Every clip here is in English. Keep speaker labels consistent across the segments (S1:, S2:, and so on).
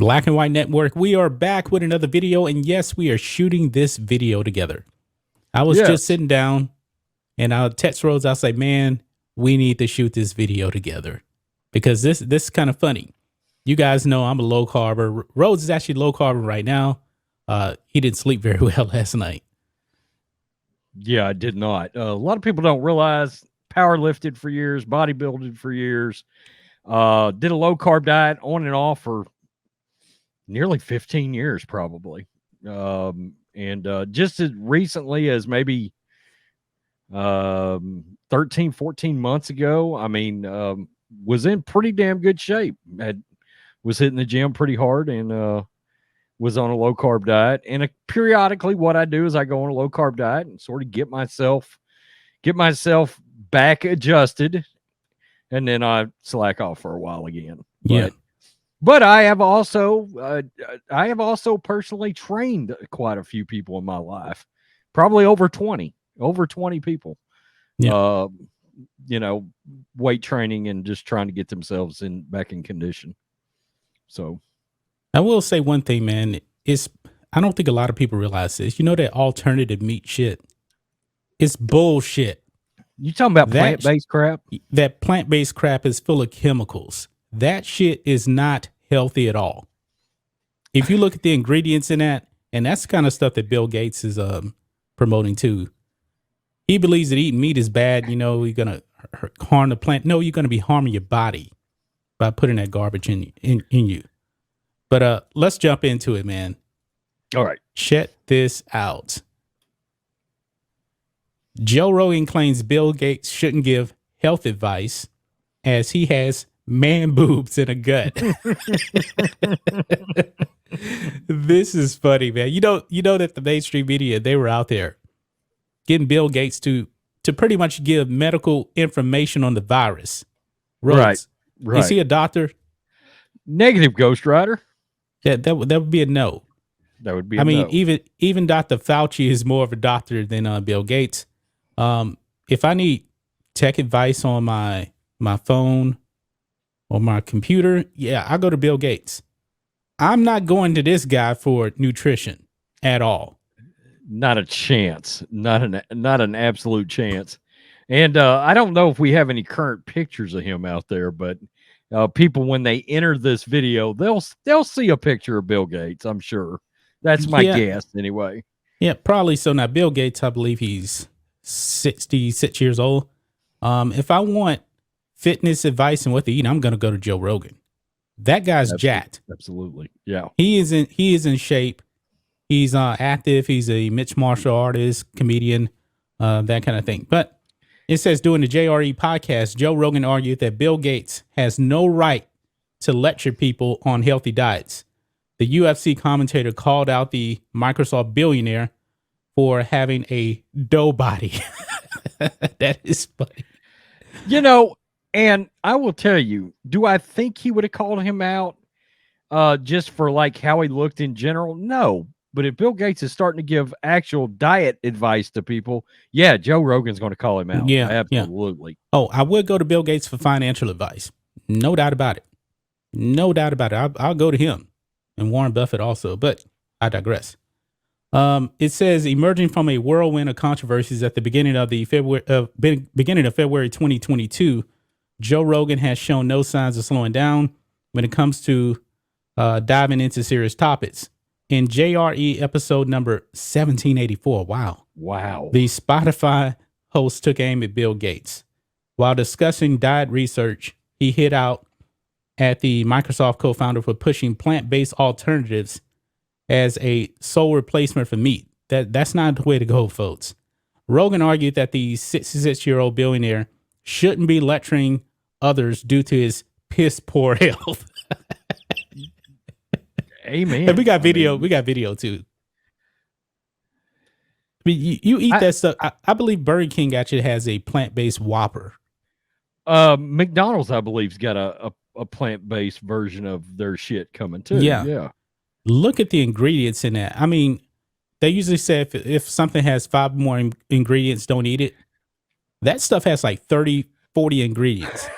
S1: Black and White Network, we are back with another video, and yes, we are shooting this video together. I was just sitting down, and I'll text Rhodes. I'll say, man, we need to shoot this video together because this is kind of funny. You guys know I'm a low carber. Rhodes is actually low carber right now. He didn't sleep very well last night.
S2: Yeah, I did not. A lot of people don't realize power lifted for years, bodybuilding for years, did a low carb diet on and off for nearly 15 years, probably. Just as recently as maybe 13, 14 months ago, I mean, was in pretty damn good shape. Was hitting the gym pretty hard and was on a low carb diet. And periodically what I do is I go on a low carb diet and sort of get myself back adjusted, and then I slack off for a while again. But I have also personally trained quite a few people in my life, probably over 20 people. Yeah. You know, weight training and just trying to get themselves back in condition. So
S1: I will say one thing, man, I don't think a lot of people realize this. You know, that alternative meat shit, it's bullshit.
S2: You talking about plant-based crap?
S1: That plant-based crap is full of chemicals. That shit is not healthy at all. If you look at the ingredients in that, and that's the kind of stuff that Bill Gates is promoting too. He believes that eating meat is bad. You know, you're going to harm the plant. No, you're going to be harming your body by putting that garbage in you. But let's jump into it, man.
S2: All right.
S1: Check this out. Joe Rogan claims Bill Gates shouldn't give health advice as he has man boobs in a gut. This is funny, man. You know that the mainstream media, they were out there getting Bill Gates to pretty much give medical information on the virus.
S2: Right.
S1: Is he a doctor?
S2: Negative, Ghost Rider.
S1: That would be a no.
S2: That would be a no.
S1: even Dr. Fauci is more of a doctor than Bill Gates. If I need tech advice on my phone or my computer, yeah, I go to Bill Gates. I'm not going to this guy for nutrition at all.
S2: Not a chance. Not an absolute chance. And I don't know if we have any current pictures of him out there, but people, when they enter this video, they'll see a picture of Bill Gates, I'm sure. That's my guess anyway.
S1: Yeah, probably so. Now, Bill Gates, I believe he's 66 years old. If I want fitness advice and what to eat, I'm going to go to Joe Rogan. That guy's jacked.
S2: Absolutely. Yeah.
S1: He is in shape. He's active. He's a mixed martial artist, comedian, that kind of thing. But it says during the JRE podcast, Joe Rogan argued that Bill Gates has no right to lecture people on healthy diets. The UFC commentator called out the Microsoft billionaire for having a dough body. That is funny.
S2: You know, and I will tell you, do I think he would have called him out just for like how he looked in general? No. But if Bill Gates is starting to give actual diet advice to people, yeah, Joe Rogan's going to call him out.
S1: Yeah,
S2: absolutely.
S1: Yeah. Oh, I would go to Bill Gates for financial advice. No doubt about it. No doubt about it. I'll go to him and Warren Buffett also, but I digress. It says emerging from a whirlwind of controversies at the beginning of February 2022, Joe Rogan has shown no signs of slowing down when it comes to diving into serious topics. In JRE episode number 1784, wow. The Spotify host took aim at Bill Gates. While discussing diet research, he hit out at the Microsoft co-founder for pushing plant-based alternatives as a sole replacement for meat. That's not the way to go, folks. Rogan argued that the 66-year-old billionaire shouldn't be lecturing others due to his piss poor health.
S2: Amen.
S1: And we got video. We got video too. I mean, you eat that stuff. I believe Burger King actually has a plant-based Whopper.
S2: McDonald's, I believe, has got a plant-based version of their shit coming too. Yeah.
S1: Look at the ingredients in that. I mean, they usually say if something has 5 more ingredients, don't eat it. That stuff has like 30, 40 ingredients.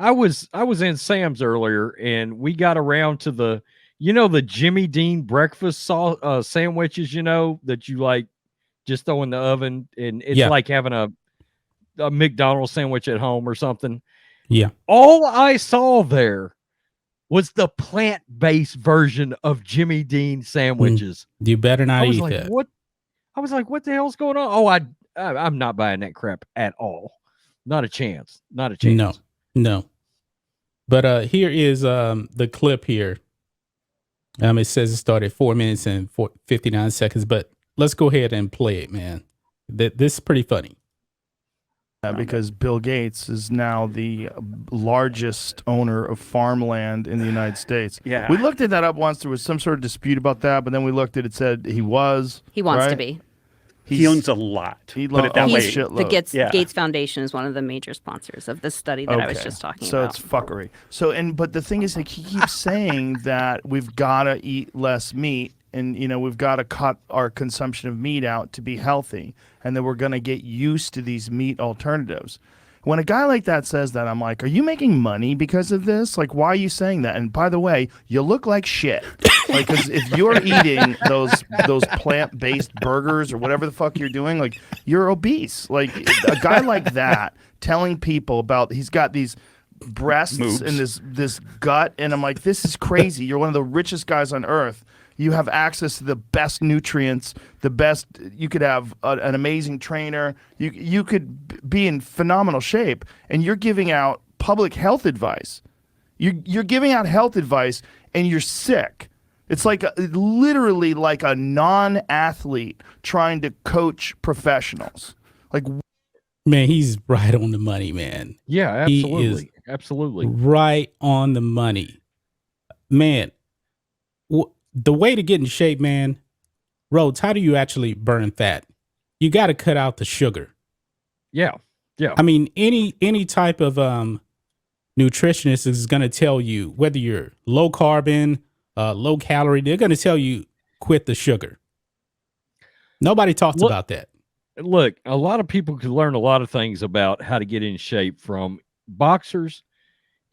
S2: I was in Sam's earlier, and we got around to the Jimmy Dean breakfast sandwiches, that you like just throw in the oven, and it's
S1: Yeah.
S2: like having a McDonald's sandwich at home or something.
S1: Yeah.
S2: All I saw there was the plant-based version of Jimmy Dean sandwiches.
S1: You better not
S2: I was
S1: eat
S2: like,
S1: that.
S2: what? I was like, what the hell's going on? Oh, I'm not buying that crap at all. Not a chance. Not a chance.
S1: No. But here is the clip here. It says it started 4 minutes and 59 seconds, but let's go ahead and play it, man. This is pretty funny.
S3: Because Bill Gates is now the largest owner of farmland in the United States.
S4: Yeah.
S3: We looked at that up once. There was some sort of dispute about that, but then we looked at it, said he was.
S5: He wants to
S3: right?
S5: be.
S4: He owns a lot.
S3: He
S4: Put it that
S3: owns
S4: way.
S3: a
S5: He's,
S3: shitload.
S5: the Gates,
S4: Yeah.
S5: Gates Foundation is one of the major sponsors of this study that I was just talking
S3: so
S5: about.
S3: it's fuckery. So but the thing is, like, he keeps saying that we've got to eat less meat, and we've got to cut our consumption of meat out to be healthy, and then we're going to get used to these meat alternatives. When a guy like that says that, I'm like, are you making money because of this? Like, why are you saying that? And by the way, you look like shit. Like, 'cause if you're eating those plant-based burgers or whatever the fuck you're doing, like, you're obese. Like, a guy like that telling people about he's got these breasts
S4: Moobs.
S3: and this gut, and I'm like, this is crazy. You're one of the richest guys on earth. You have access to the best nutrients, the best. You could have an amazing trainer. You could be in phenomenal shape, and you're giving out public health advice. You're giving out health advice, and you're sick. It's like literally like a non-athlete trying to coach professionals. Like,
S1: Man, he's right on the money, man.
S2: Yeah,
S1: He
S2: absolutely.
S1: is
S2: Absolutely.
S1: Right on the money. Man, the way to get in shape, man, Rhodes, how do you actually burn fat? You got to cut out the sugar.
S2: Yeah. Yeah.
S1: I mean, any type of nutritionist is going to tell you, whether you're low carbon, low calorie, they're going to tell you quit the sugar. Nobody talks about that.
S2: Look, a lot of people can learn a lot of things about how to get in shape from boxers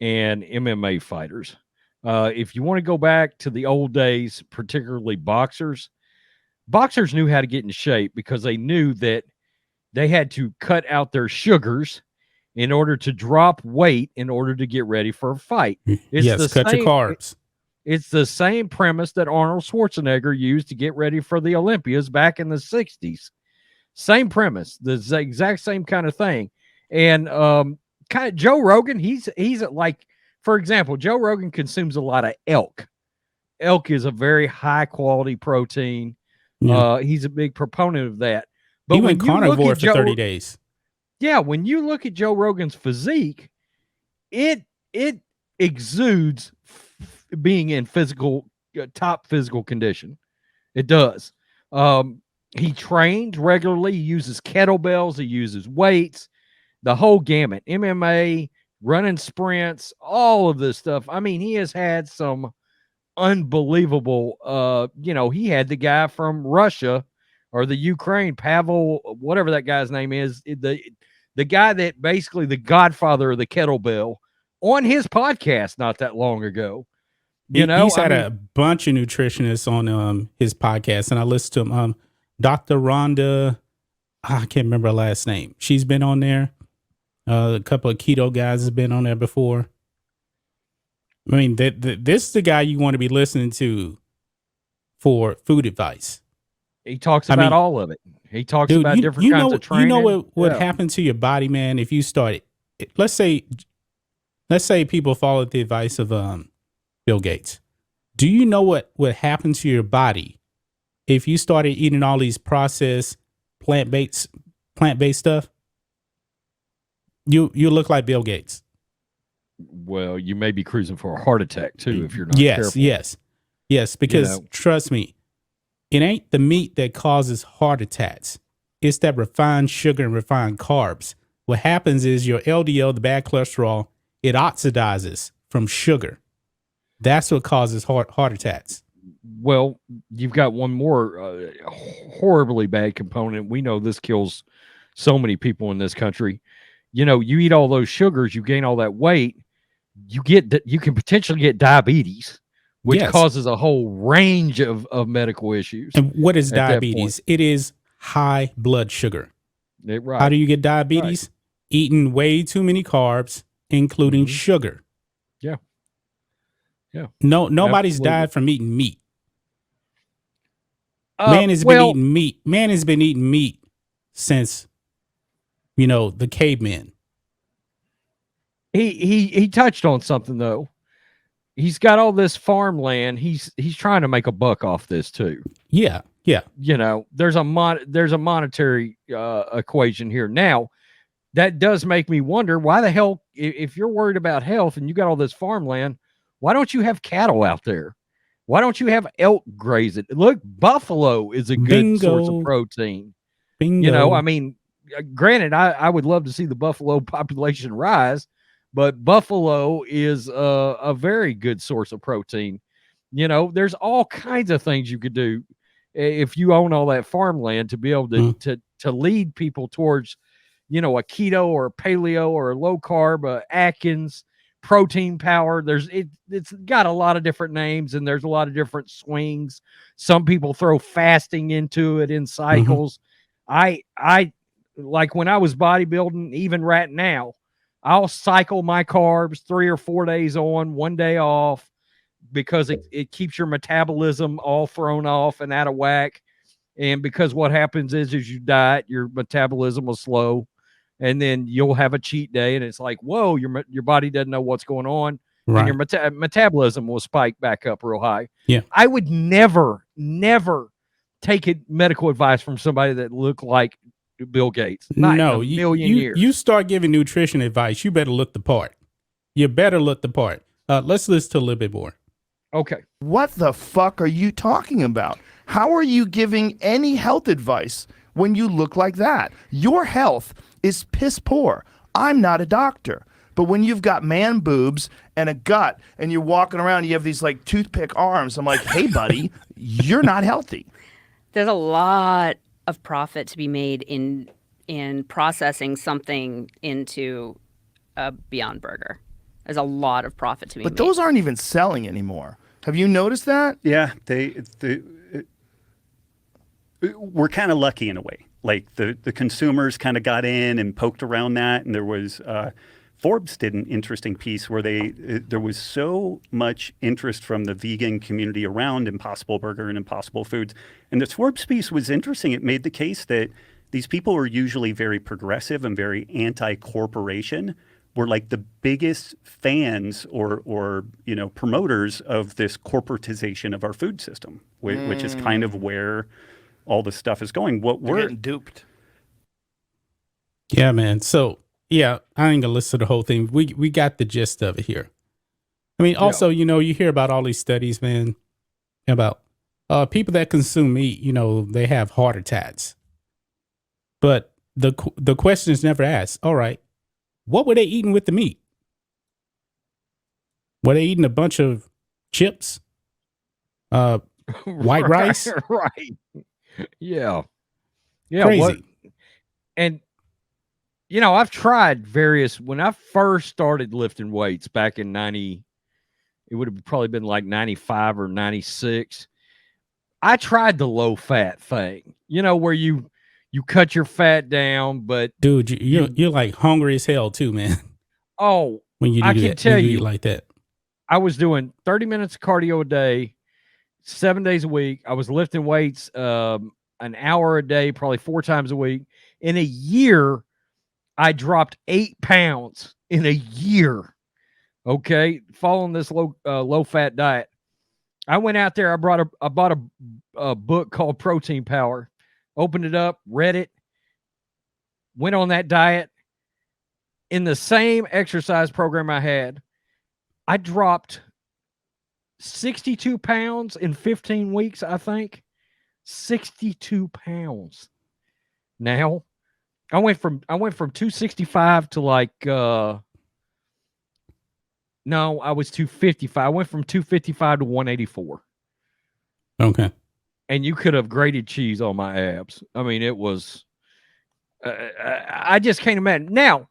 S2: and MMA fighters. If you want to go back to the old days, particularly boxers knew how to get in shape because they knew that they had to cut out their sugars in order to drop weight in order to get ready for a fight.
S1: Yes, cut your carbs.
S2: It's the same premise that Arnold Schwarzenegger used to get ready for the Olympias back in the 60s. Same premise, the exact same kind of thing. And kind of Joe Rogan, he's like, for example, Joe Rogan consumes a lot of elk. Elk is a very high quality protein.
S1: Yeah.
S2: He's a big proponent of that. But
S1: He went carnivore for 30 days.
S2: Yeah, when you look at Joe Rogan's physique, it exudes being in top physical condition. It does. He trains regularly. He uses kettlebells. He uses weights, the whole gamut. MMA, running sprints, all of this stuff. I mean, he has had some unbelievable, he had the guy from Russia or the Ukraine, Pavel, whatever that guy's name is, the guy that basically the godfather of the kettlebell on his podcast not that long ago.
S1: He's had a bunch of nutritionists on his podcast, and I listened to him. Dr. Rhonda, I can't remember her last name. She's been on there. A couple of keto guys have been on there before. I mean, this is the guy you want to be listening to for food advice.
S2: He talks about all of it. He talks about different kinds of training.
S1: You know what happened to your body, man, if you started, let's say people followed the advice of Bill Gates. Do you know what happened to your body if you started eating all these processed plant-based stuff? You look like Bill Gates.
S2: Well, you may be cruising for a heart attack too if you're not careful.
S1: Yes, because trust me, it ain't the meat that causes heart attacks. It's that refined sugar and refined carbs. What happens is your LDL, the bad cholesterol, it oxidizes from sugar. That's what causes heart attacks.
S2: Well, you've got one more horribly bad component. We know this kills so many people in this country. You eat all those sugars, you gain all that weight, you can potentially get diabetes, which
S1: Yes.
S2: causes a whole range of medical issues.
S1: And what is
S2: at that point.
S1: diabetes? It is high blood sugar.
S2: Right.
S1: How do you get diabetes? Eating way too many carbs, including sugar.
S2: Yeah. Yeah.
S1: Nobody's
S2: Absolutely.
S1: died from eating meat. Man has been eating meat. Man has been eating meat since, the cavemen.
S2: He touched on something though. He's got all this farmland. He's trying to make a buck off this too.
S1: Yeah. Yeah.
S2: There's a monetary equation here. Now, that does make me wonder why the hell, if you're worried about health and you got all this farmland, why don't you have cattle out there? Why don't you have elk grazing? Look, buffalo is a good source of protein.
S1: Bingo.
S2: I mean, granted, I would love to see the buffalo population rise, but buffalo is a very good source of protein. There's all kinds of things you could do if you own all that farmland to be able to lead people towards, a keto or a paleo or a low carb, Atkins, protein power. It's got a lot of different names and there's a lot of different swings. Some people throw fasting into it in cycles. I like when I was bodybuilding, even right now, I'll cycle my carbs 3 or 4 days on, 1 day off, because it keeps your metabolism all thrown off and out of whack. And because what happens is you diet, your metabolism will slow, and then you'll have a cheat day, and it's like, whoa, your body doesn't know what's going on,
S1: Right.
S2: and your metabolism will spike back up real high.
S1: Yeah.
S2: I would never take medical advice from somebody that looked like Bill Gates. Not in a million years.
S1: You start giving nutrition advice, you better look the part. You better look the part. Let's listen to a little bit more.
S2: Okay.
S3: What the fuck are you talking about? How are you giving any health advice when you look like that? Your health is piss poor. I'm not a doctor. But when you've got man boobs and a gut and you're walking around, you have these like toothpick arms. I'm like, hey, buddy, you're not healthy.
S5: There's a lot of profit to be made in processing something into a Beyond Burger. There's a lot of profit to be made.
S3: But those aren't even selling anymore. Have you noticed that?
S4: Yeah, we're kind of lucky in a way. Like the consumers kind of got in and poked around that, and there was Forbes did an interesting piece where there was so much interest from the vegan community around Impossible Burger and Impossible Foods, and this Forbes piece was interesting. It made the case that these people were usually very progressive and very anti-corporation, were like the biggest fans or promoters of this corporatization of our food system, which is kind of where all this stuff is going.
S3: We're getting duped.
S1: Yeah, man. So yeah, I ain't gonna listen to the whole thing. We got the gist of it here. I mean, also, you hear about all these studies, man, about people that consume meat, they have heart attacks. But the question is never asked. All right, what were they eating with the meat? Were they eating a bunch of chips? White rice?
S2: Right. Yeah.
S1: Crazy.
S2: And I've tried various, when I first started lifting weights back in 90, it would have probably been like 95 or 96. I tried the low fat thing, where you cut your fat down, but
S1: dude, you're like hungry as hell too, man.
S2: Oh,
S1: when you do
S2: I
S1: that,
S2: can tell
S1: when
S2: you
S1: eat like that.
S2: I was doing 30 minutes of cardio a day, 7 days a week. I was lifting weights an hour a day, probably 4 times a week. In a year, I dropped 8 pounds in a year. Okay, following this low fat diet. I went out there. I bought a book called Protein Power. Opened it up, read it, went on that diet. In the same exercise program I had, I dropped 62 pounds in 15 weeks, I think. 62 pounds. Now, I went from 265 to like no, I was 255. I went from 255 to 184.
S1: Okay.
S2: And you could have grated cheese on my abs. I mean, it was I just can't imagine. Now,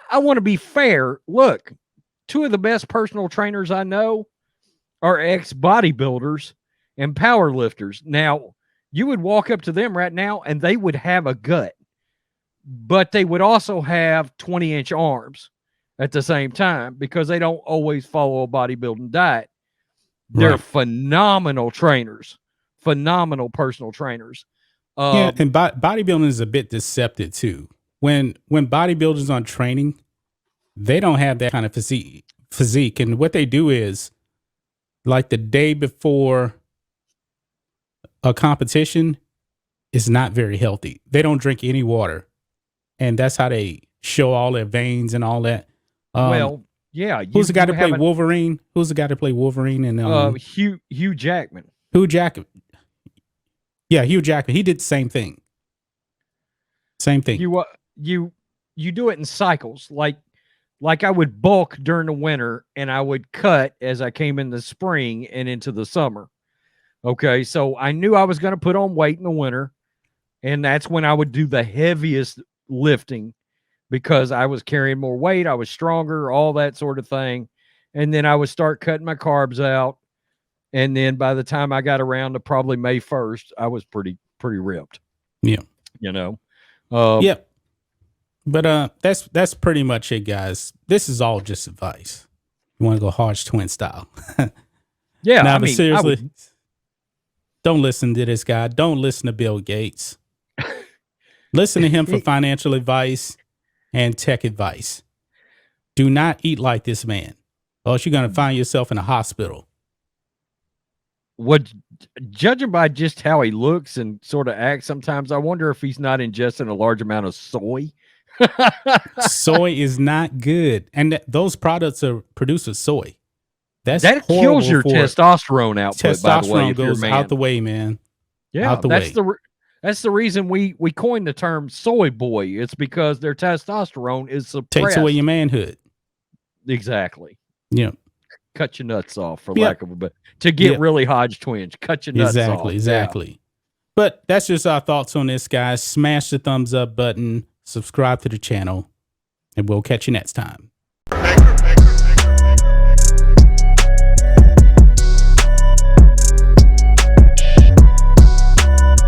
S2: I want to be fair. Look, two of the best personal trainers I know are ex bodybuilders and power lifters. Now, you would walk up to them right now and they would have a gut, but they would also have 20-inch arms at the same time because they don't always follow a bodybuilding diet. They're
S1: Right.
S2: phenomenal trainers, phenomenal personal trainers.
S1: Yeah, and bodybuilding is a bit deceptive too. When bodybuilders on training, they don't have that kind of physique, and what they do is, like the day before a competition, is not very healthy. They don't drink any water, and that's how they show all their veins and all that.
S2: Well, yeah.
S1: Who's the guy to play Wolverine? Who's the guy to play Wolverine? And
S2: Hugh Jackman.
S1: Hugh Jackman. Yeah, Hugh Jackman. He did the same thing. Same thing.
S2: You do it in cycles. Like I would bulk during the winter and I would cut as I came in the spring and into the summer. Okay, so I knew I was going to put on weight in the winter, and that's when I would do the heaviest lifting because I was carrying more weight, I was stronger, all that sort of thing. And then I would start cutting my carbs out. And then by the time I got around to probably May 1st, I was pretty ripped.
S1: Yeah.
S2: You know?
S1: Yep. But that's pretty much it, guys. This is all just advice. You want to go Hodge twin style.
S2: Yeah.
S1: Now,
S2: I
S1: but
S2: mean,
S1: seriously, don't listen to this guy. Don't listen to Bill Gates. Listen to him for financial advice and tech advice. Do not eat like this man, or else you're going to find yourself in a hospital.
S2: What, judging by just how he looks and sort of acts sometimes, I wonder if he's not ingesting a large amount of soy.
S1: Soy is not good. And those products are produced with soy. That
S2: kills your testosterone output, by the way.
S1: Testosterone
S2: If you're a
S1: goes
S2: man.
S1: out the way, man.
S2: Yeah,
S1: out the
S2: that's
S1: way.
S2: that's the reason we coined the term soy boy. It's because their testosterone is suppressed.
S1: Takes away your manhood.
S2: Exactly.
S1: Yeah.
S2: Cut your nuts off, for
S1: Yeah.
S2: lack of a better. To get
S1: Yeah.
S2: really Hodge twinge, cut your nuts off.
S1: Exactly. But that's just our thoughts on this, guys. Smash the thumbs up button, subscribe to the channel, and we'll catch you next time.